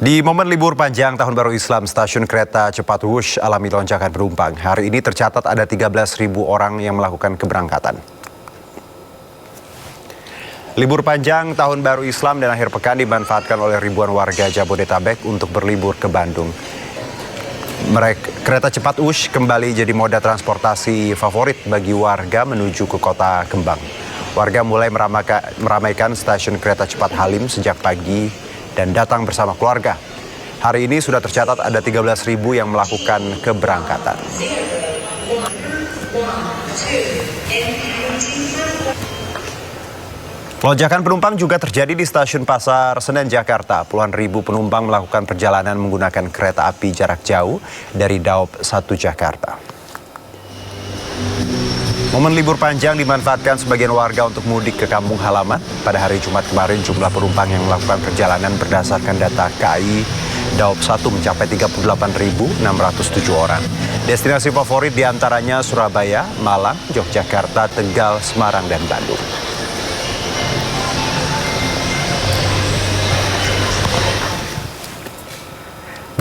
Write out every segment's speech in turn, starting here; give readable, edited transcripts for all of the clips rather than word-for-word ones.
Di momen libur panjang Tahun Baru Islam, stasiun kereta cepat Wush alami lonjakan penumpang. Hari ini tercatat ada 13.000 orang yang melakukan keberangkatan. Libur panjang Tahun Baru Islam dan akhir pekan dimanfaatkan oleh ribuan warga Jabodetabek untuk berlibur ke Bandung. Kereta cepat Wush kembali jadi moda transportasi favorit bagi warga menuju ke kota Kembang. Warga mulai meramaikan stasiun kereta cepat Halim sejak pagi dan datang bersama keluarga. Hari ini sudah tercatat ada 13.000 yang melakukan keberangkatan. Lonjakan penumpang juga terjadi di stasiun Pasar Senen, Jakarta. Puluhan ribu penumpang melakukan perjalanan menggunakan kereta api jarak jauh dari Daop 1 Jakarta. Momen libur panjang dimanfaatkan sebagian warga untuk mudik ke kampung halaman. Pada hari Jumat kemarin, jumlah penumpang yang melakukan perjalanan berdasarkan data KAI Daop 1 mencapai 38.607 orang. Destinasi favorit diantaranya Surabaya, Malang, Yogyakarta, Tegal, Semarang, dan Bandung.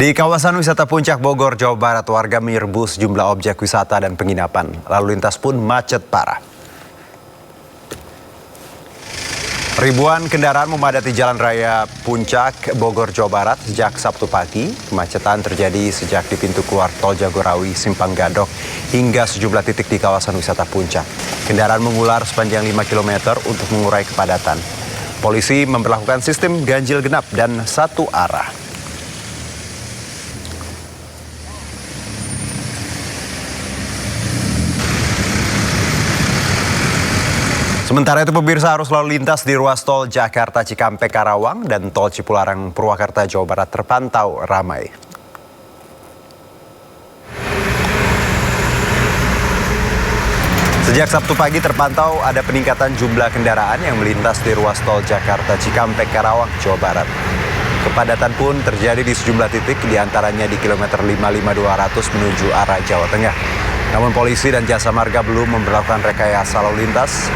Di kawasan wisata Puncak Bogor, Jawa Barat, warga menyerbu sejumlah objek wisata dan penginapan. Lalu lintas pun macet parah. Ribuan kendaraan memadati Jalan Raya Puncak Bogor, Jawa Barat sejak Sabtu pagi. Kemacetan terjadi sejak di pintu keluar Tol Jagorawi, Simpang Gadok, hingga sejumlah titik di kawasan wisata Puncak. Kendaraan mengular sepanjang 5 km untuk mengurai kepadatan. Polisi memperlakukan sistem ganjil genap dan satu arah. Sementara itu pemirsa, arus lalu lintas di ruas tol Jakarta Cikampek Karawang dan tol Cipularang Purwakarta Jawa Barat terpantau ramai. Sejak Sabtu pagi terpantau ada peningkatan jumlah kendaraan yang melintas di ruas tol Jakarta Cikampek Karawang Jawa Barat. Kepadatan pun terjadi di sejumlah titik, diantaranya di kilometer 55200 menuju arah Jawa Tengah. Namun polisi dan jasa marga belum memperlakukan rekayasa lalu lintas.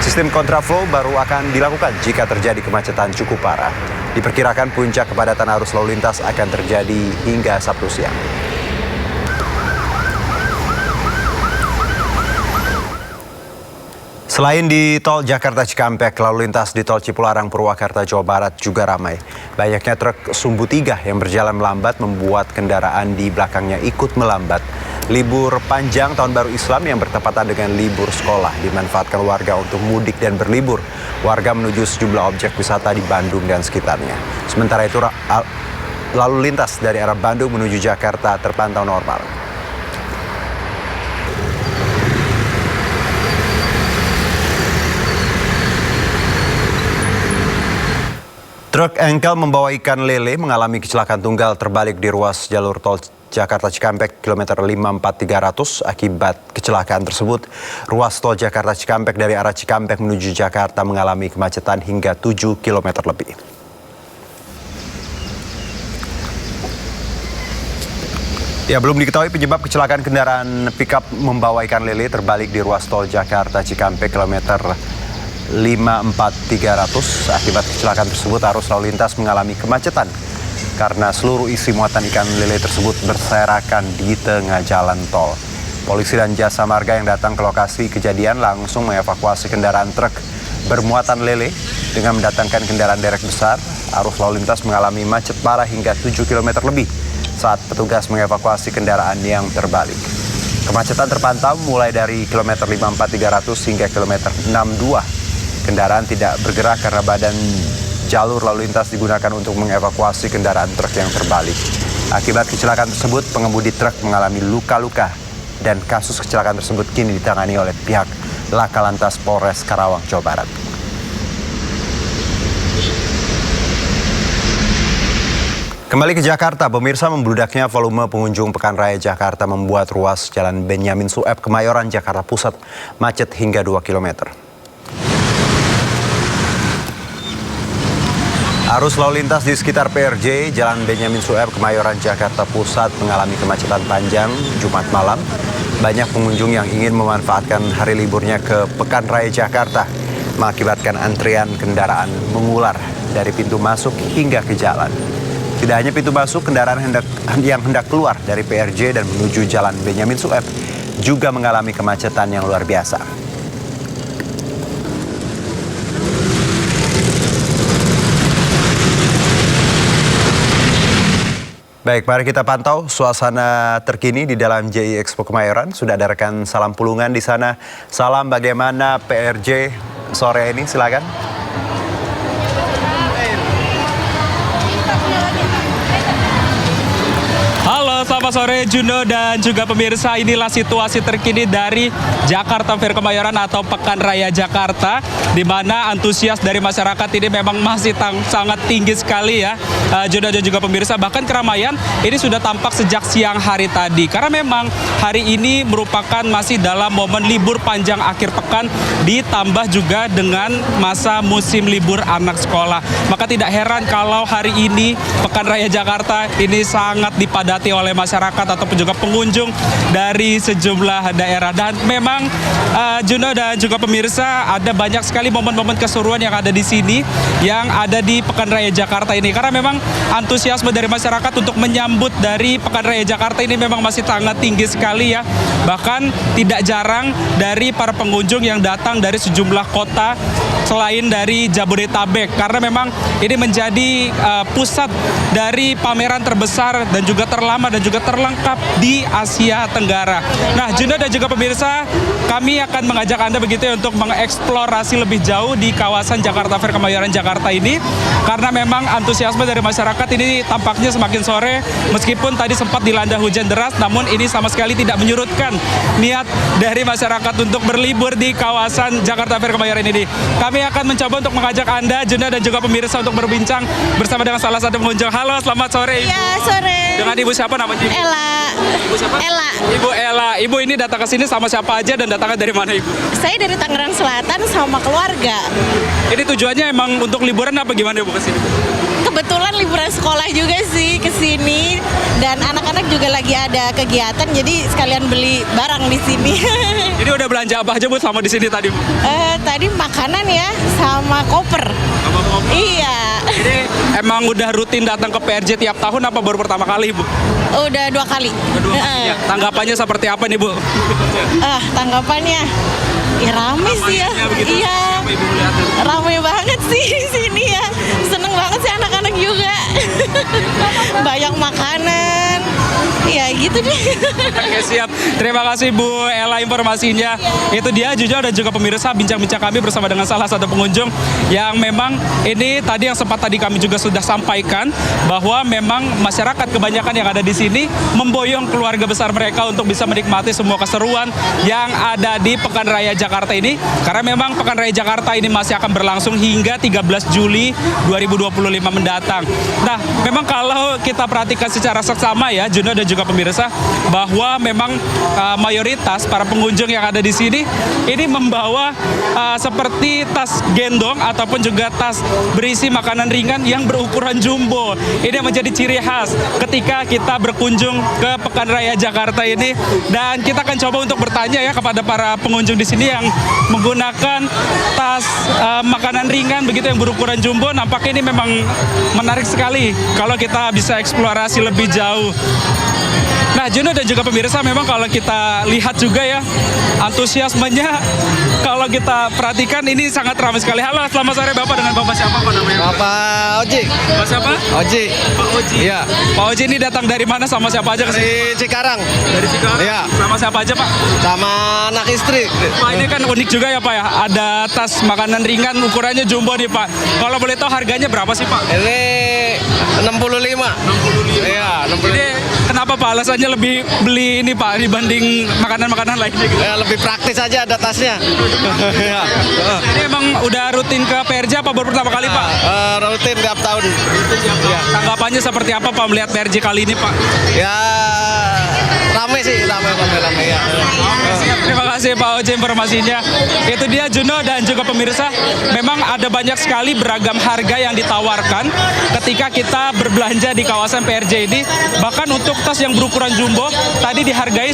Sistem kontraflow baru akan dilakukan jika terjadi kemacetan cukup parah. Diperkirakan puncak kepadatan arus lalu lintas akan terjadi hingga Sabtu siang. Selain di tol Jakarta Cikampek, lalu lintas di tol Cipularang Purwakarta Jawa Barat juga ramai. Banyaknya truk sumbu 3 yang berjalan melambat membuat kendaraan di belakangnya ikut melambat. Libur panjang Tahun Baru Islam yang bertepatan dengan libur sekolah dimanfaatkan warga untuk mudik dan berlibur. Warga menuju sejumlah objek wisata di Bandung dan sekitarnya. Sementara itu lalu lintas dari arah Bandung menuju Jakarta terpantau normal. Truk engkel membawa ikan lele mengalami kecelakaan tunggal terbalik di ruas jalur tol Jakarta Cikampek kilometer 54300. Akibat kecelakaan tersebut, ruas tol Jakarta Cikampek dari arah Cikampek menuju Jakarta mengalami kemacetan hingga 7 km lebih. Ya, belum diketahui penyebab kecelakaan kendaraan pickup membawa ikan lele terbalik di ruas tol Jakarta Cikampek kilometer 54300. Akibat kecelakaan tersebut, arus lalu lintas mengalami kemacetan karena seluruh isi muatan ikan lele tersebut berserakan di tengah jalan tol. Polisi dan jasa marga yang datang ke lokasi kejadian langsung mengevakuasi kendaraan truk bermuatan lele dengan mendatangkan kendaraan derek besar. Arus lalu lintas mengalami macet parah hingga 7 km lebih saat petugas mengevakuasi kendaraan yang terbalik. Kemacetan terpantau mulai dari kilometer 54300 hingga kilometer 62. Kendaraan tidak bergerak karena badan jalur lalu lintas digunakan untuk mengevakuasi kendaraan truk yang terbalik. Akibat kecelakaan tersebut, pengemudi truk mengalami luka-luka dan kasus kecelakaan tersebut kini ditangani oleh pihak Laka Lantas Polres Karawang, Jawa Barat. Kembali ke Jakarta, pemirsa, membludaknya volume pengunjung Pekan Raya Jakarta membuat ruas Jalan Benyamin Sueb Kemayoran, Jakarta Pusat macet hingga 2 km. Arus lalu lintas di sekitar PRJ, Jalan Benyamin Sueb, Kemayoran, Jakarta Pusat mengalami kemacetan panjang Jumat malam. Banyak pengunjung yang ingin memanfaatkan hari liburnya ke Pekan Raya Jakarta mengakibatkan antrian kendaraan mengular dari pintu masuk hingga ke jalan. Tidak hanya pintu masuk, kendaraan yang hendak keluar dari PRJ dan menuju Jalan Benyamin Sueb juga mengalami kemacetan yang luar biasa. Baik, mari kita pantau suasana terkini di dalam JI Expo Kemayoran. Sudah ada rekan Salam Pulungan di sana. Salam, bagaimana PRJ sore ini? Silakan. Halo, selamat sore Juno dan juga pemirsa. Inilah situasi terkini dari Jakarta Fair Kemayoran atau Pekan Raya Jakarta, di mana antusias dari masyarakat ini memang masih sangat tinggi sekali ya, Juno dan juga pemirsa. Bahkan keramaian ini sudah tampak sejak siang hari tadi, karena memang hari ini merupakan masih dalam momen libur panjang akhir pekan, ditambah juga dengan masa musim libur anak sekolah. Maka tidak heran kalau hari ini Pekan Raya Jakarta ini sangat dipadati oleh masyarakat ataupun juga pengunjung dari sejumlah daerah. Dan memang Juno dan juga pemirsa, ada banyak sekali momen-momen keseruan yang ada di sini, yang ada di Pekan Raya Jakarta ini. Karena memang antusiasme dari masyarakat untuk menyambut dari Pekan Raya Jakarta ini memang masih sangat tinggi sekali ya. Bahkan tidak jarang dari para pengunjung yang datang dari sejumlah kota selain dari Jabodetabek, karena memang ini menjadi pusat dari pameran terbesar dan juga terlama dan juga terlengkap di Asia Tenggara. Nah, Juno dan juga pemirsa, kami akan mengajak Anda begitu ya untuk mengeksplorasi lebih jauh di kawasan Jakarta Fair Kemayoran Jakarta ini, karena memang antusiasme dari masyarakat ini tampaknya semakin sore, meskipun tadi sempat dilanda hujan deras, namun ini sama sekali tidak menyurutkan niat dari masyarakat untuk berlibur di kawasan Jakarta Fair Kemayoran ini. Kami akan mencoba untuk mengajak Anda, Juno dan juga pemirsa, untuk berbincang bersama dengan salah satu pengunjung. Halo, selamat sore. Iya, sore. Dengan Ibu siapa namanya? Ella. Ibu siapa? Ella. Ibu Ella. Ibu ini datang ke sini sama siapa aja dan datangnya dari mana, Ibu? Saya dari Tangerang Selatan sama keluarga. Ini tujuannya emang untuk liburan apa gimana, Ibu, ke sini? Kebetulan liburan sekolah juga sih ke sini, dan anak-anak juga lagi ada kegiatan, jadi sekalian beli barang di sini. Ini udah belanja apa aja, Bu, sama di sini tadi, Bu? Tadi makanan ya, sama koper. Sama koper. Iya. Ini emang udah rutin datang ke PRJ tiap tahun apa baru pertama kali, Bu? Udah 2 kali. Kedua kalinya. Tanggapannya seperti apa nih, Bu? Tanggapannya, ya rame sih ya. Begitu, Iya. apa Ibu lihatin? Rame banget sih di sini ya. Seneng banget sih anak-anak juga. Banyak makanan. Ya gitu deh. Oke, siap. Terima kasih Bu Ella informasinya. Itu dia Jujo dan juga pemirsa bincang-bincang kami bersama dengan salah satu pengunjung yang memang ini tadi yang sempat tadi kami juga sudah sampaikan, bahwa memang masyarakat kebanyakan yang ada di sini memboyong keluarga besar mereka untuk bisa menikmati semua keseruan yang ada di Pekan Raya Jakarta ini, karena memang Pekan Raya Jakarta ini masih akan berlangsung hingga 13 Juli 2025 mendatang. Nah, memang kalau kita perhatikan secara seksama ya, Juno dan juga pemirsa, bahwa memang mayoritas para pengunjung yang ada di sini ini membawa seperti tas gendong ataupun juga tas berisi makanan ringan yang berukuran jumbo. Ini yang menjadi ciri khas ketika kita berkunjung ke Pekan Raya Jakarta ini, dan kita akan coba untuk bertanya ya kepada para pengunjung di sini yang menggunakan tas makanan ringan begitu yang berukuran jumbo. Nampaknya ini memang menarik sekali kalau kita bisa eksplorasi lebih jauh. Nah, Juno dan juga pemirsa, memang kalau kita lihat juga ya, antusiasmenya kalau kita perhatikan ini sangat ramai sekali. Halo, selamat sore Bapak, dengan Bapak siapa Pak namanya? Bapak Oji. Bapak siapa? Oji. Pak Oji. Iya. Pak Oji ini datang dari mana, sama siapa aja ke sini? Dari Cikarang. Dari Cikarang? Iya. Sama siapa aja Pak? Sama anak istri. Pak, ini kan unik juga ya Pak ya, ada tas makanan ringan ukurannya jumbo nih Pak. Kalau boleh tahu harganya berapa sih Pak? Ini 65. 65. Iya, 65. Ini kenapa Pak alasannya lebih beli ini Pak dibanding makanan-makanan lainnya gitu? Ya, lebih praktis aja ada tasnya. Iya. Ini emang udah rutin ke PRJ apa baru pertama kali Pak? Rutin tiap tahun. Tanggapannya seperti apa Pak melihat PRJ kali ini Pak? Ya rame sih, rame. rame-rame ya. Terima kasih Pak Oce informasinya. Itu dia Juno dan juga pemirsa, memang ada banyak sekali beragam harga yang ditawarkan ketika kita berbelanja di kawasan PRJ ini. Bahkan untuk tas yang berukuran jumbo tadi dihargai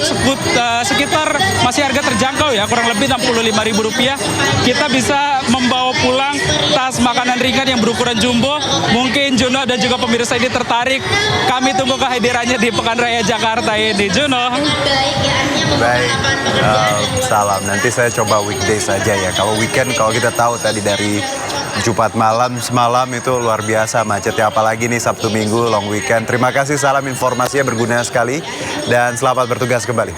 sekitar masih harga terjangkau ya, kurang lebih Rp65.000. Kita bisa membawa pulang tas makanan ringan yang berukuran jumbo. Mungkin Juno dan juga pemirsa ini tertarik. Kami tunggu kehadirannya di Pekan Raya Jakarta ini. Juno. Baik, salam. Nanti saya coba weekday saja ya. Kalau weekend, kalau kita tahu tadi dari Jumat malam semalam itu luar biasa macetnya, apalagi nih Sabtu Minggu long weekend. Terima kasih, salam informasinya berguna sekali dan selamat bertugas kembali.